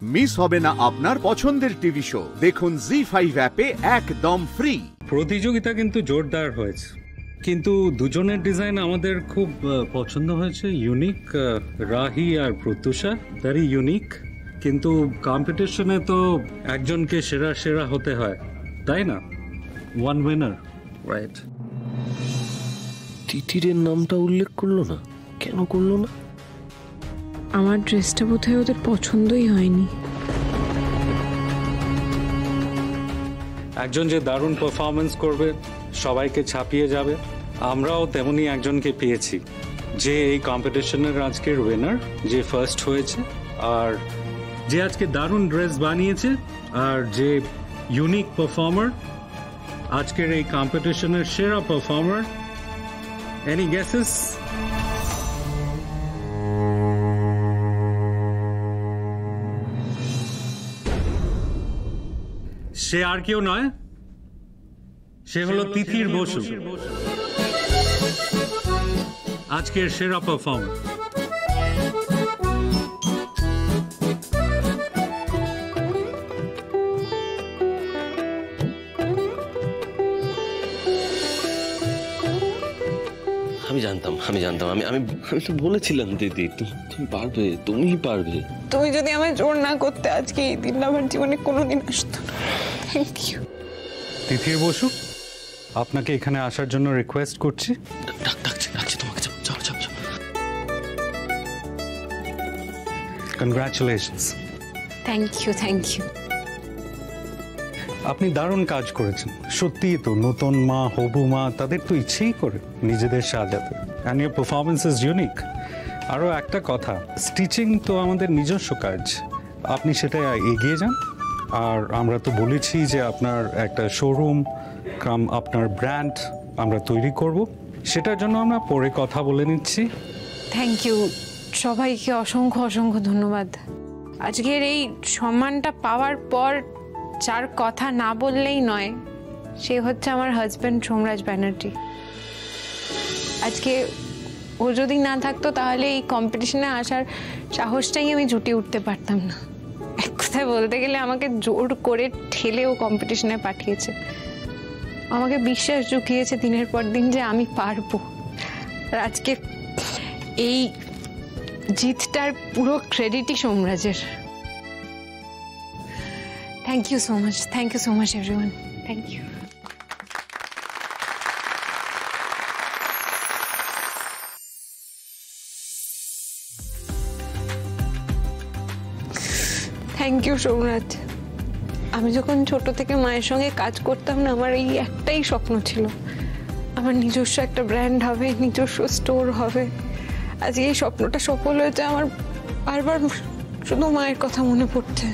Miss হবে না আপনার পছন্দের টিভি শো। দেখুন জি5 অ্যাপে একদম ফ্রি। প্রতিযোগিতা কিন্তু জোরদার হয়েছে, কিন্তু দুজনের ডিজাইন আমাদের খুব পছন্দ হয়েছে। ইউনিক, রাহি আর প্রত্যুষা ভেরি ইউনিক। কিন্তু কম্পিটিশনে তো একজনকে সেরা সেরা হতে হয়, তাই না? One winner, right? তিতিরের নামটা উল্লেখ করলো না, কেন করলো না? আমার ড্রেসটা বোধহয় ওদের পছন্দই হয়নি। একজন যে দারুণ পারফরমেন্স করবে, সবাইকে ছাপিয়ে যাবে, আমরাও তেমনি একজনকে পেয়েছি যে এই কম্পিটিশনের আজকের উইনার, যে ফার্স্ট হয়েছে, আর যে আজকে দারুণ ড্রেস বানিয়েছে, আর যে ইউনিক পারফর্মার, আজকের এই কম্পিটিশনের সেরা পারফর্মার। Any guesses? সে আর কেউ নয়, সে হলো তিথির বসু, আজকের সেরা পারফর্মার। আমি জানতাম আমি তো বলেছিলাম দিদি, তুমি পারবে, তুমিই পারবে। তুমি যদি আমায় জোর না করতে, আজকে এই দিন আমার জীবনে কোনোদিন আসতো না। Thank you. তিথির বসু, আপনাকে এখানে আসার জন্য রিকোয়েস্ট করছি। ডাকছি তোমাকে, চলো। কনগ্রাচুলেশনস। Thank you. আপনি দারুণ কাজ করেছেন, সত্যিই তো। নতুন মা, হবু মা, তাদের তো ইচ্ছেই করে নিজেদের সাজাতে। And your performance is unique. আরও একটা কথা, স্টিচিং তো আমাদের নিজস্ব কাজ, আপনি সেটা এগিয়ে যান। আর আমরা তো বলেছি যে আপনার একটা শোরুম কাম আপনার ব্র্যান্ড আমরা তৈরি করব, সেটার জন্য আমরা পরে কথা বলে নিচ্ছি। থ্যাংক ইউ সবাইকে, অসংখ্য ধন্যবাদ। আজকের এই সম্মানটা পাওয়ার পর যার কথা না বললেই নয়, সে হচ্ছে আমার হাজব্যান্ড সোমরাজ ব্যানার্জি। আজকে ও যদি না থাকতো তাহলে এই কম্পিটিশনে আসার সাহসটাই আমি জুটিয়ে উঠতে পারতাম না। এক কথায় বলতে গেলে আমাকে জোর করে ঠেলে ও কম্পিটিশনে পাঠিয়েছে, আমাকে বিশ্বাস জুগিয়েছে দিনের পর দিন যে আমি পারবো। আর আজকে এই জিতটার পুরো ক্রেডিটই সোমরাজের। Thank you so much everyone. Thank you. Thank you Somraj. আমি যখন ছোট থেকে মায়ের সঙ্গে কাজ করতাম না, আমার এই একটাই স্বপ্ন ছিল, আমার নিজস্ব একটা ব্র্যান্ড হবে, নিজস্ব স্টোর হবে। আজকে এই স্বপ্নটা সফল হয়েছে। আমার বারবার শুধু মায়ের কথা মনে পড়ছে।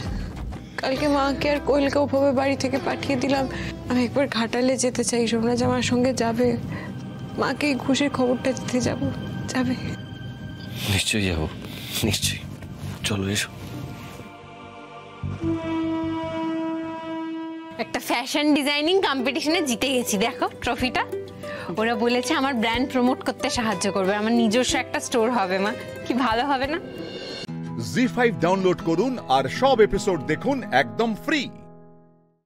কালকে মাকে আর কোয়েলকে ওভাবে বাড়ি থেকে পাঠিয়ে দিলাম। আমি একবার ঘাটালে যেতে চাই, সোমরাজ আমার সঙ্গে যাবে? মাকে ঘুষের খবরটা দিতে যাবে? নিশ্চয়ই যাবো, নিশ্চয়ই। চলো এসো। একটা ফ্যাশন ডিজাইনিং কম্পিটিশনে জিতে গেছি, দেখো ট্রফিটা। ওরা বলেছে আমার ব্র্যান্ড প্রমোট করতে সাহায্য করবে, আমার নিজস্ব একটা স্টোর হবে। মা, কি ভালো হবে না? জি5 ডাউনলোড করুন আর সব এপিসোড দেখুন একদম ফ্রি।